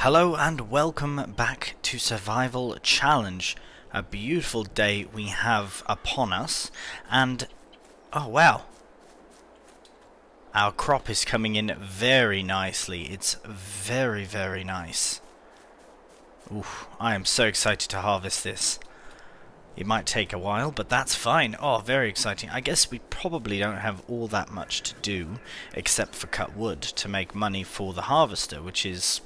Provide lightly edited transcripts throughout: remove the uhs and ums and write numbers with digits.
Hello and welcome back to Survival Challenge. A beautiful day we have upon us, and oh wow, our crop is coming in very nicely. It's very nice. Ooh, I am so excited to harvest this. It might take a while, but that's fine. Oh, very exciting. I guess we probably don't have all that much to do except for cut wood to make money for the harvester, which is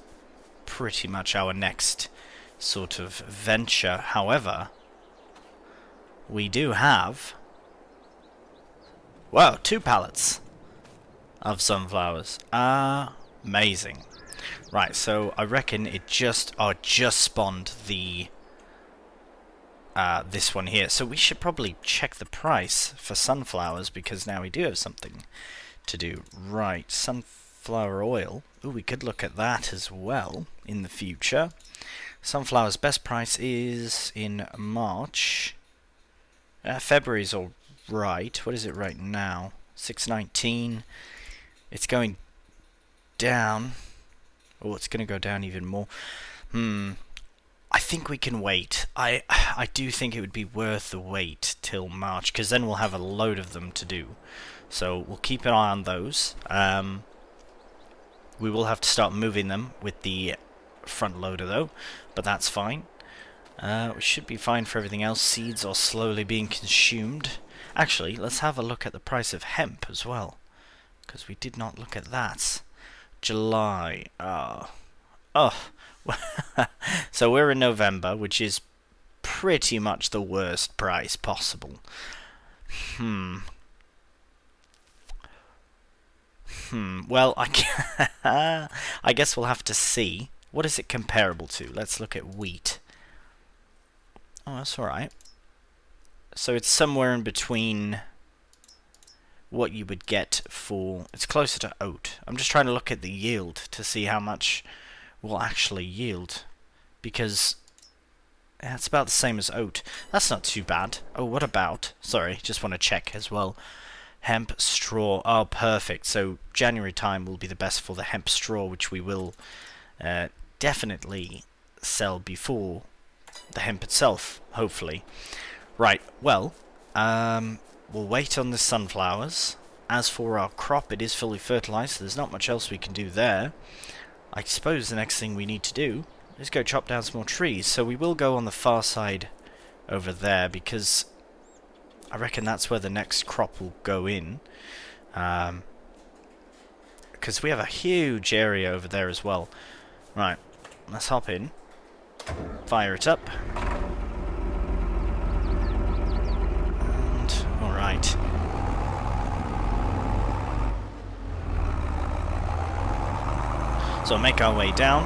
pretty much our next sort of venture. However, we do have, wow, 2 pallets of sunflowers. Amazing. Right, so I reckon it just spawned the this one here. So we should probably check the price for sunflowers, because now we do have something to do. Right, sunflower oil. Ooh, we could look at that as well in the future. Sunflower's best price is in March. February's all right. What is it right now? 6.19. It's going down. Oh, it's going to go down even more. I think we can wait. I do think it would be worth the wait till March, because then we'll have a load of them to do. So we'll keep an eye on those. We will have to start moving them with the front loader though, but that's fine. We should be fine for everything else. Seeds are slowly being consumed. Actually, let's have a look at the price of hemp as well, because we did not look at that. July. So we're in November, which is pretty much the worst price possible. Well, I guess we'll have to see. What is it comparable to? Let's look at wheat. Oh, that's alright. So it's somewhere in between what you would get for... It's closer to oat. I'm just trying to look at the yield to see how much will actually yield, because it's about the same as oat. That's not too bad. Oh, what about... Sorry, just want to check as well. Hemp straw. Oh, perfect. So January time will be the best for the hemp straw, which we will definitely sell before the hemp itself, hopefully. Right, well, we'll wait on the sunflowers. As for our crop, it is fully fertilized, so there's not much else we can do there. I suppose the next thing we need to do is go chop down some more trees. So we will go on the far side over there, because I reckon that's where the next crop will go in. Because we have a huge area over there as well. Right, let's hop in. Fire it up. And, alright. So make our way down.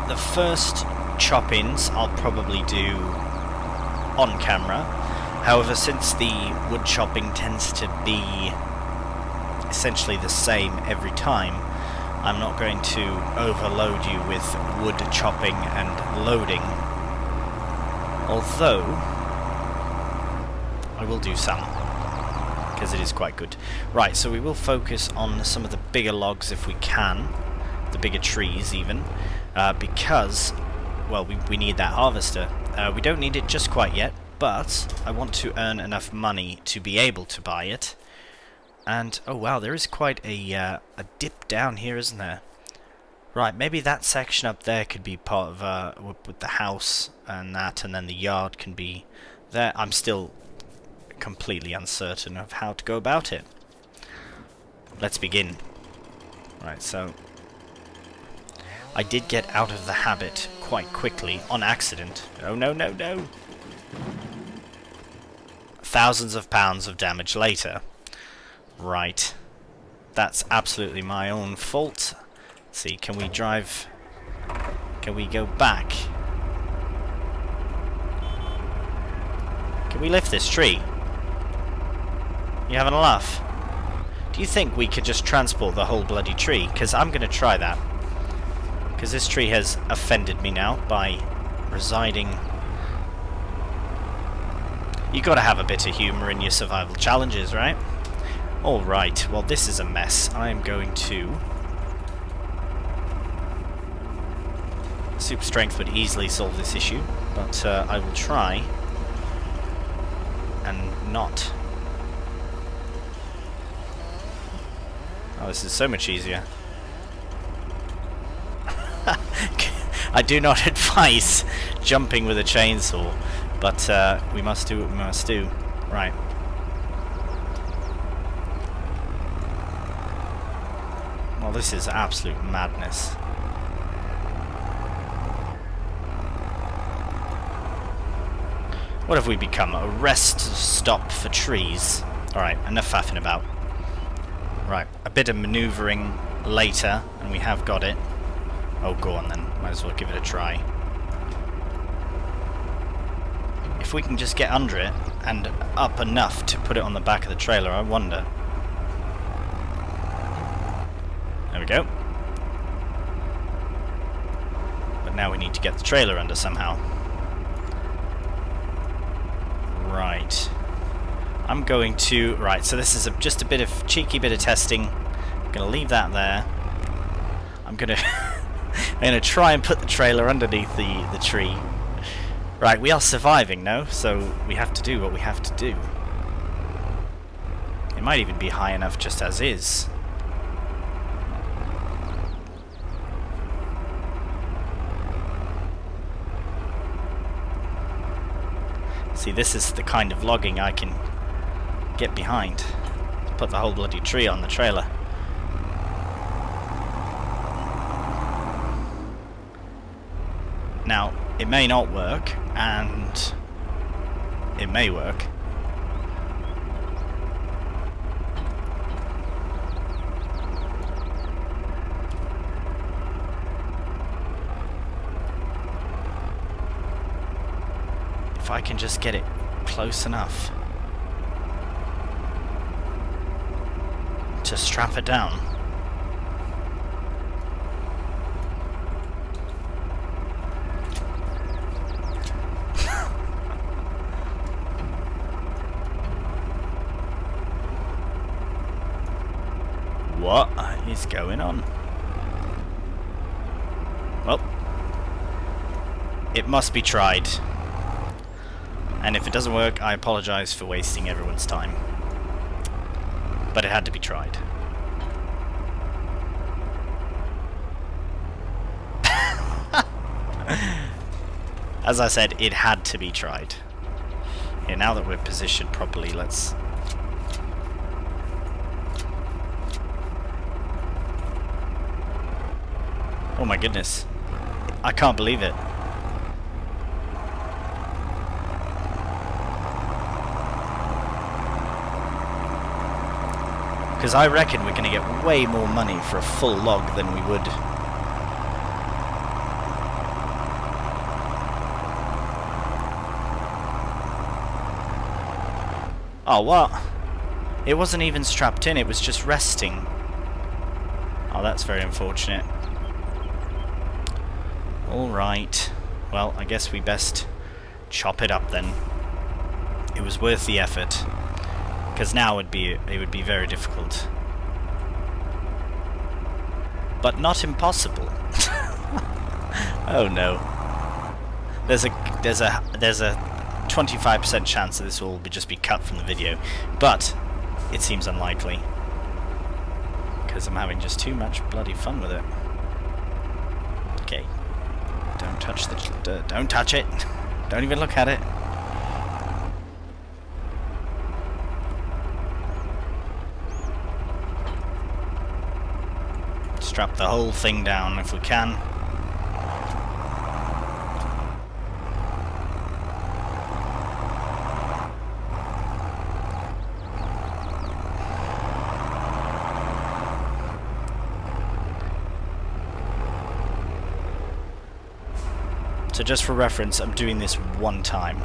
The first chop-ins I'll probably do on camera. However, since the wood chopping tends to be essentially the same every time, I'm not going to overload you with wood chopping and loading. Although, I will do some, because it is quite good. Right, so we will focus on some of the bigger logs if we can. The bigger trees even, because, well, we need that harvester. We don't need it just quite yet, but I want to earn enough money to be able to buy it. And, oh wow, there is quite a dip down here, isn't there? Right, maybe that section up there could be part of, with the house and that, and then the yard can be there. I'm still completely uncertain of how to go about it. Let's begin. Right, so I did get out of the habit quite quickly, on accident. Oh no, no, no! Thousands of pounds of damage later. Right. That's absolutely my own fault. Let's see, can we drive... Can we go back? Can we lift this tree? You having a laugh? Do you think we could just transport the whole bloody tree? Because I'm going to try that. Because this tree has offended me now by residing... You gotta have a bit of humour in your survival challenges, right? Alright, well this is a mess. I am going to super strength would easily solve this issue, but I will try and not. Oh, this is so much easier. I do not advise jumping with a chainsaw, but we must do what we must do. Right. Well, this is absolute madness. What have we become? A rest stop for trees. Alright, enough faffing about. Right, a bit of manoeuvring later, and we have got it. Oh, go on then. Might as well give it a try. If we can just get under it, and up enough to put it on the back of the trailer, I wonder. There we go. But now we need to get the trailer under somehow. Right. I'm going to... Right, so this is just a bit of cheeky bit of testing. I'm going to leave that there. I'm going to... I'm going to try and put the trailer underneath the tree. Right, we are surviving now, so we have to do what we have to do. It might even be high enough just as is. See, this is the kind of logging I can get behind. Put the whole bloody tree on the trailer. Now, it may not work, and it may work. If I can just get it close enough to strap it down. What is going on? Well, it must be tried. And if it doesn't work, I apologize for wasting everyone's time. But it had to be tried. As I said, it had to be tried. Yeah, now that we're positioned properly, let's... Oh my goodness. I can't believe it. Because I reckon we're going to get way more money for a full log than we would. Oh, what? It wasn't even strapped in, it was just resting. Oh, that's very unfortunate. Alright. Well, I guess we best chop it up then. It was worth the effort. Because now it would be very difficult. But not impossible. Oh no. There's a 25% chance that this will just be cut from the video, but it seems unlikely. Because I'm having just too much bloody fun with it. Okay. Don't touch the... don't touch it. Don't even look at it. Strap the whole thing down if we can. So just for reference, I'm doing this one time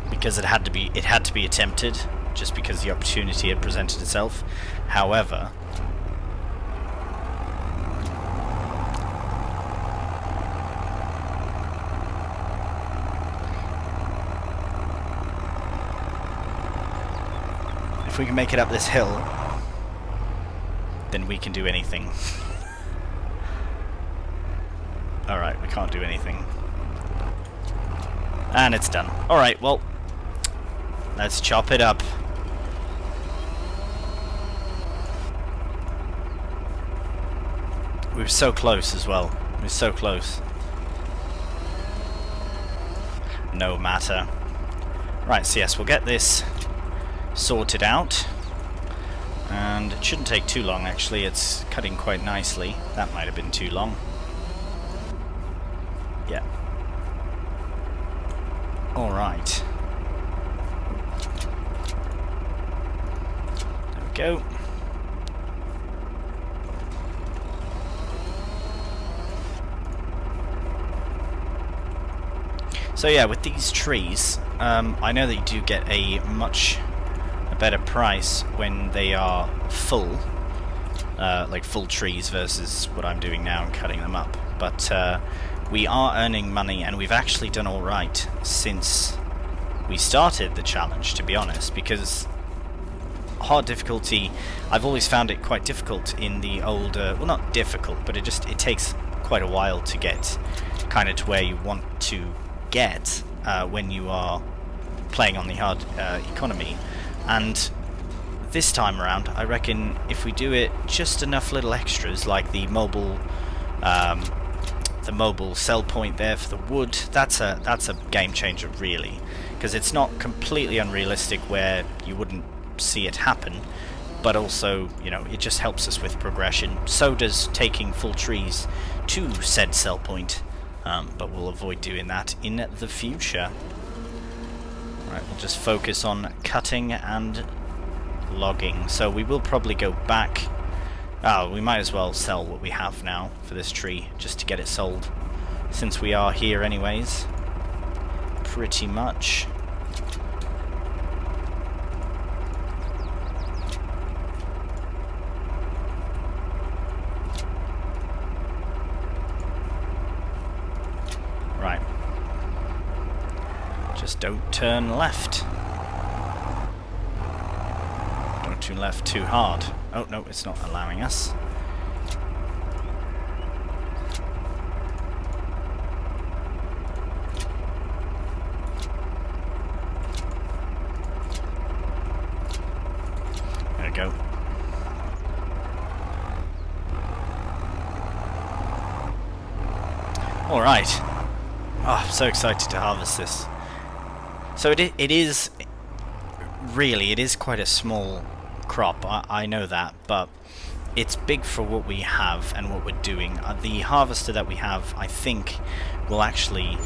because it had to be attempted, just because the opportunity had presented itself. However, if we can make it up this hill, then we can do anything. Alright, we can't do anything. And it's done. Alright, well, let's chop it up. We were so close as well. We were so close. No matter. Right, so yes, we'll get this sorted out. And it shouldn't take too long, actually. It's cutting quite nicely. That might have been too long. Yeah. Alright. There we go. So yeah, with these trees, I know that you do get a better price when they are full, like full trees versus what I'm doing now and cutting them up. But we are earning money, and we've actually done all right since we started the challenge, to be honest, because hard difficulty, I've always found it quite difficult in the older, well, not difficult, but it takes quite a while to get kind of to where you want to get when you are playing on the hard economy. And this time around, I reckon if we do it just enough little extras, like the mobile sell point there for the wood, that's a game changer, really, because it's not completely unrealistic where you wouldn't see it happen, but also, you know, it just helps us with progression. So does taking full trees to said sell point, but we'll avoid doing that in the future. Right, we'll just focus on cutting and logging. So we will probably go back. Oh, we might as well sell what we have now for this tree, just to get it sold, since we are here anyways. Pretty much. Right. Just don't turn left. Don't turn left too hard. Oh, no, it's not allowing us. There we go. Alright. Oh, I'm so excited to harvest this. So it is quite a small crop, I know that, but it's big for what we have and what we're doing. The harvester that we have, I think, will actually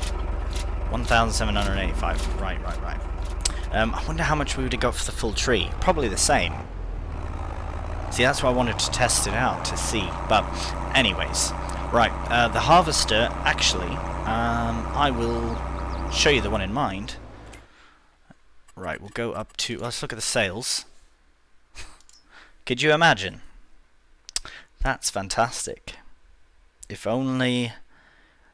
1,785. Right. I wonder how much we would have got for the full tree. Probably the same. See, that's why I wanted to test it out to see. But anyways, right, the harvester, actually, I will show you the one in mind. Right, we'll go up to, let's look at the sales. Could you imagine? That's fantastic. If only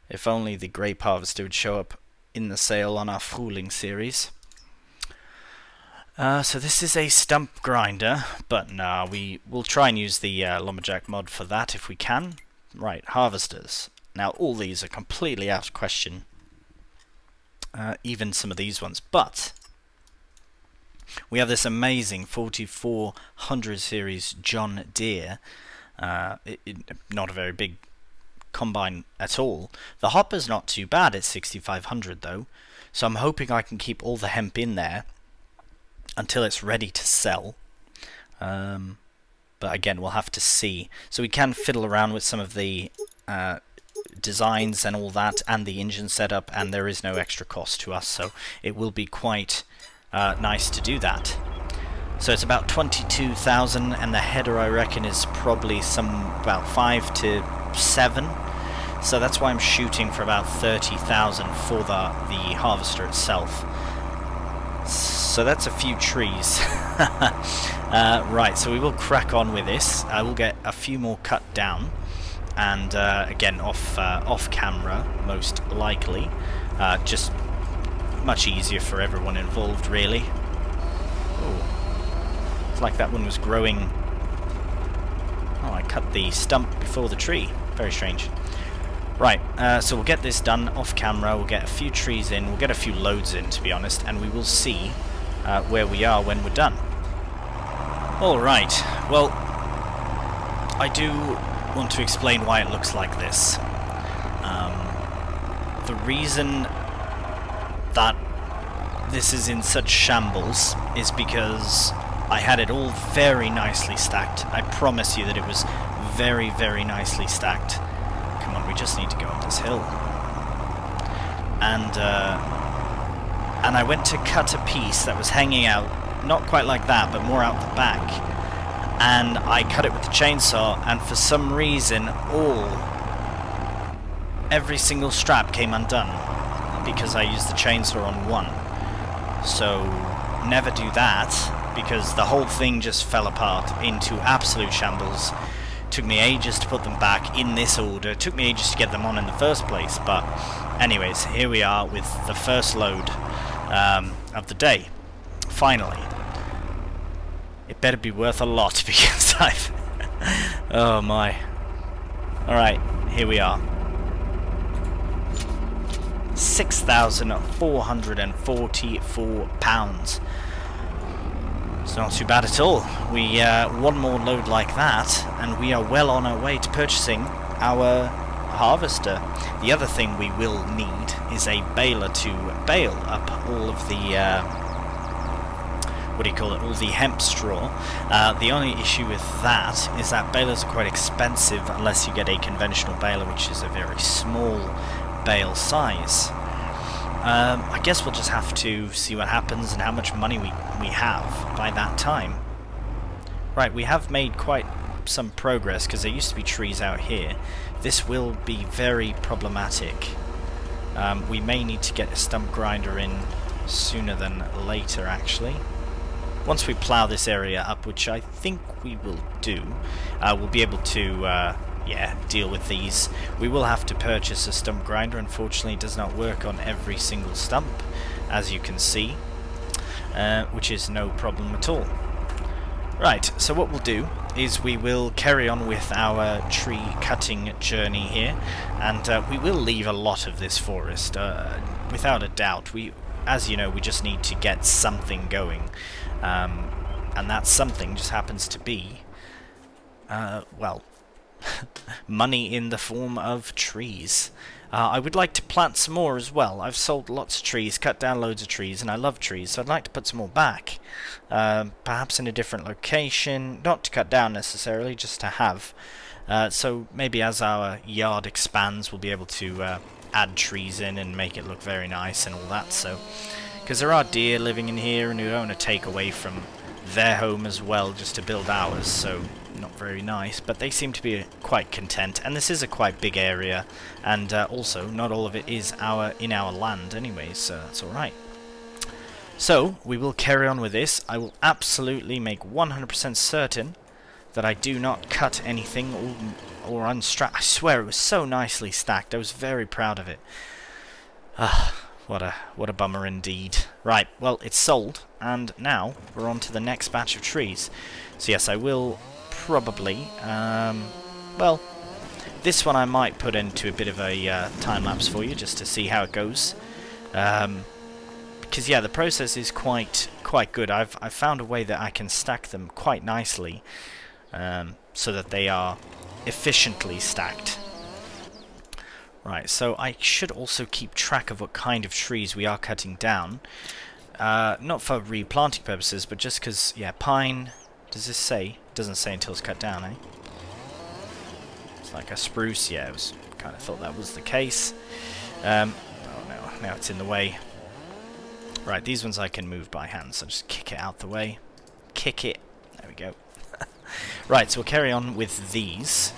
the grape harvester would show up in the sale on our Frühling series. So this is a stump grinder, but no, we'll try and use the lumberjack mod for that if we can. Right, harvesters. Now all these are completely out of question. Even some of these ones, but we have this amazing 4400 series John Deere. Not a very big combine at all. The hopper's not too bad at 6500 though, so I'm hoping I can keep all the hemp in there until it's ready to sell. But again, we'll have to see. So we can fiddle around with some of the designs and all that, and the engine setup, and there is no extra cost to us, so it will be quite nice to do that. So it's about 22,000, and the header I reckon is probably about 5 to 7. So that's why I'm shooting for about 30,000 for the harvester itself. So that's a few trees. Right, so we will crack on with this. I will get a few more cut down, and again off camera most likely. Just much easier for everyone involved, really. Ooh. It's like that one was growing. Oh, I cut the stump before the tree. Very strange. Right, so we'll get this done off camera, we'll get a few trees in, we'll get a few loads in, to be honest, and we will see where we are when we're done. Alright, well, I do want to explain why it looks like this. The reason that this is in such shambles is because I had it all very nicely stacked. I promise you that it was very, very nicely stacked. Come on, we just need to go up this hill. And I went to cut a piece that was hanging out, not quite like that, but more out the back. And I cut it with the chainsaw, and for some reason, every single strap came undone because I used the chainsaw on one. So never do that, because the whole thing just fell apart into absolute shambles. Took me ages to put them back in this order. Took me ages to get them on in the first place. But anyways, here we are with the first load of the day. Finally. It better be worth a lot because I've... oh my. Alright, here we are. 6,444 pounds. It's not too bad at all. We one more load like that, and we are well on our way to purchasing our harvester. The other thing we will need is a baler to bale up all of the all the hemp straw. The only issue with that is that balers are quite expensive unless you get a conventional baler, which is a very small bale size. I guess we'll just have to see what happens and how much money we have by that time. Right, we have made quite some progress because there used to be trees out here. This will be very problematic. We may need to get a stump grinder in sooner than later, actually. Once we plough this area up, which I think we will do, we'll be able to deal with these. We will have to purchase a stump grinder. Unfortunately, it does not work on every single stump, as you can see, which is no problem at all. Right, so what we'll do is we will carry on with our tree cutting journey here, and we will leave a lot of this forest, without a doubt. As you know, we just need to get something going, and that something just happens to be, well, money in the form of trees. I would like to plant some more as well. I've sold lots of trees, cut down loads of trees, and I love trees, so I'd like to put some more back. Perhaps in a different location, not to cut down necessarily, just to have. So maybe as our yard expands, we'll be able to add trees in and make it look very nice and all that. So, because there are deer living in here, and we don't want to take away from their home as well just to build ours, so not very nice, but they seem to be quite content, and this is a quite big area, and also not all of it is in our land anyways, so that's alright. So we will carry on with this. I will absolutely make 100% certain that I do not cut anything or unstrap. I swear it was so nicely stacked. I was very proud of it. What a bummer indeed. Right, well, it's sold, and now we're on to the next batch of trees. So yes, I will probably, well, this one I might put into a bit of a time-lapse for you, just to see how it goes. Because yeah, the process is quite good. I've found a way that I can stack them quite nicely, so that they are efficiently stacked. Right, so I should also keep track of what kind of trees we are cutting down. Not for replanting purposes, but just because, yeah, pine, does this say? It doesn't say until it's cut down, eh? It's like a spruce, yeah, I was kind of thought that was the case. Oh no, now it's in the way. Right, these ones I can move by hand, so just kick it out the way. Kick it. There we go. Right, so we'll carry on with these,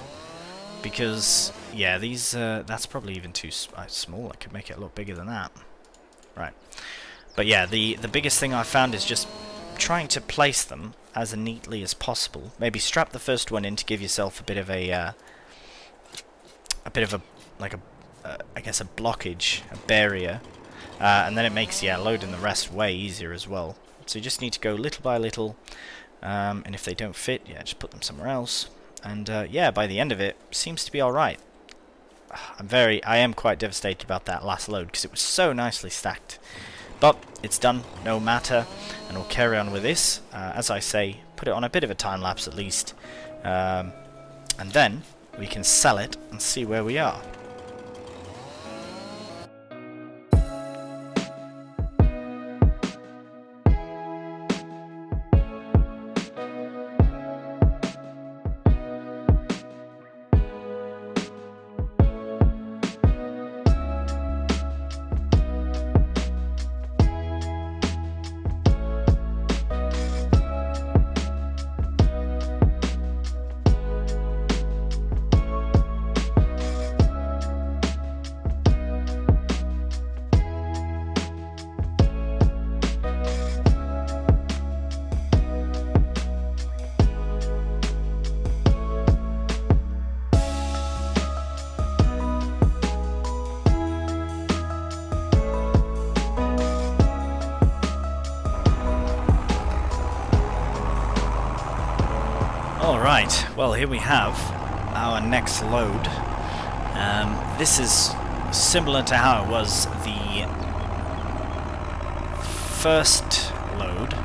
because, yeah, these, that's probably even too small. I could make it a lot bigger than that. Right. But yeah, the biggest thing I found is just trying to place them as neatly as possible. Maybe strap the first one in to give yourself a bit of a I guess a blockage, a barrier, and then it makes, yeah, loading the rest way easier as well. So you just need to go little by little, and if they don't fit, yeah, just put them somewhere else. And yeah, by the end of it, seems to be alright. I am quite devastated about that last load because it was so nicely stacked. But it's done, no matter, and we'll carry on with this. As I say, put it on a bit of a time lapse at least, and then we can sell it and see where we are. Alright, well here we have our next load. This is similar to how it was the first load,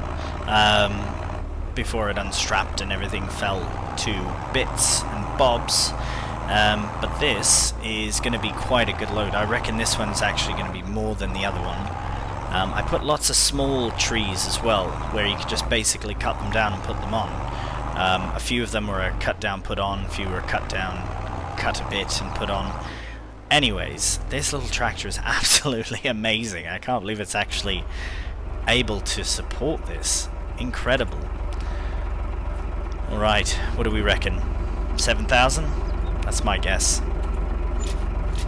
before it unstrapped and everything fell to bits and bobs. But this is going to be quite a good load. I reckon this one's actually going to be more than the other one. I put lots of small trees as well, where you could just basically cut them down and put them on. A few of them were cut down, put on, a few were cut down, cut a bit and put on. Anyways, this little tractor is absolutely amazing. I can't believe it's actually able to support this. Incredible. Alright, what do we reckon? 7,000? That's my guess.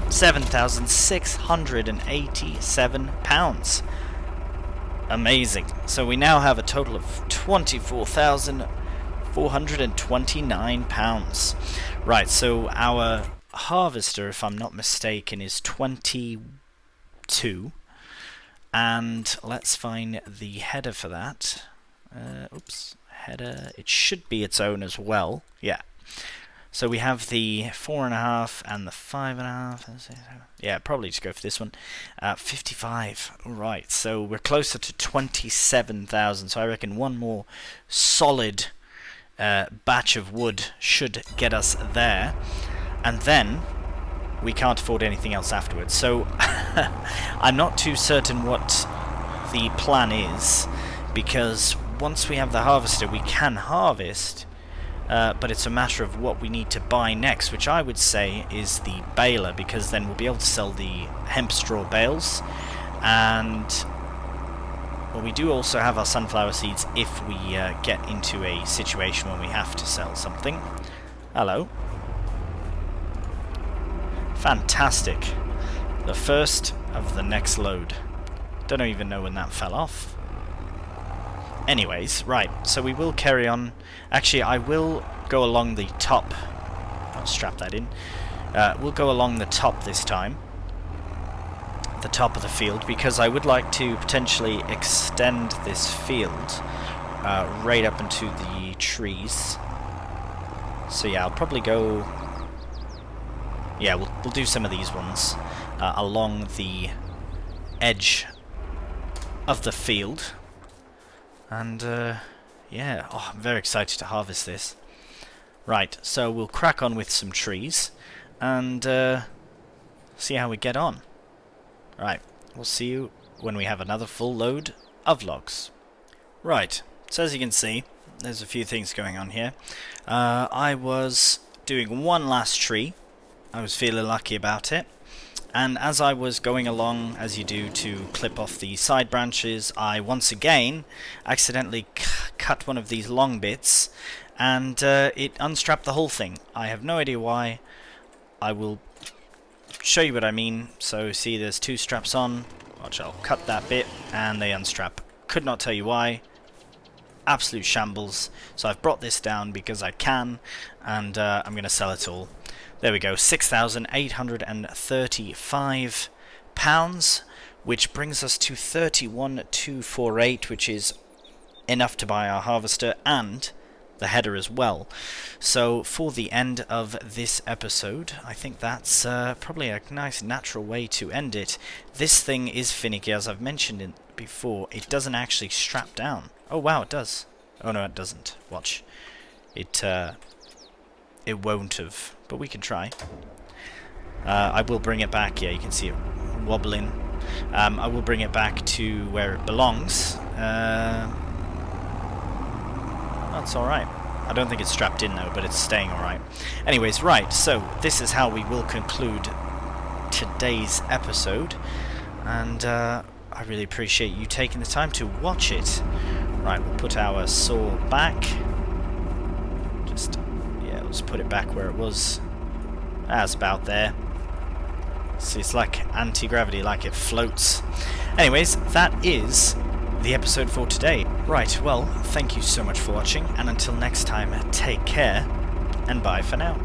7,687 pounds. Amazing. So we now have a total of 24,429 pounds. Right, so our harvester, if I'm not mistaken, is 22. And let's find the header for that. Oops, header. It should be its own as well. Yeah. So we have the 4.5 and the 5.5. Yeah, probably just go for this one. 55. Right, so we're closer to 27,000. So I reckon one more solid batch of wood should get us there, and then we can't afford anything else afterwards. So I'm not too certain what the plan is, because once we have the harvester we can harvest, but it's a matter of what we need to buy next, which I would say is the baler, because then we'll be able to sell the hemp straw bales. And well, we do also have our sunflower seeds if we get into a situation where we have to sell something. Hello. Fantastic. The first of the next load. Don't even know when that fell off. Anyways, right, so we will carry on. Actually, I will go along the top. I'll strap that in. We'll go along the top this time. The top of the field, because I would like to potentially extend this field right up into the trees. So yeah, I'll probably go... Yeah, we'll do some of these ones along the edge of the field. And yeah, oh, I'm very excited to harvest this. Right, so we'll crack on with some trees and see how we get on. Right, we'll see you when we have another full load of logs. Right, so as you can see, there's a few things going on here. I was doing one last tree. I was feeling lucky about it. And as I was going along, as you do, to clip off the side branches, I once again accidentally cut one of these long bits, and it unstrapped the whole thing. I have no idea why. I will show you what I mean. So see, there's two straps on. Watch, I'll cut that bit and they unstrap. Could not tell you why. Absolute shambles. So I've brought this down because I can, and I'm going to sell it all. There we go, £6,835, which brings us to 31,248, which is enough to buy our harvester and the header as well. So for the end of this episode, I think that's probably a nice natural way to end it. This thing is finicky, as I've mentioned before. It doesn't actually strap down. Oh wow, it does. Oh no, it doesn't. Watch. It won't have, but we can try. I will bring it back. Yeah, you can see it wobbling. I will bring it back to where it belongs. That's alright. I don't think it's strapped in though, but it's staying alright. Anyways, right, so this is how we will conclude today's episode. And I really appreciate you taking the time to watch it. Right, we'll put our saw back. Just, yeah, let's put it back where it was. That's about there. See, it's like anti-gravity, like it floats. Anyways, that is the episode for today. Right, well, thank you so much for watching, and until next time, take care, and bye for now.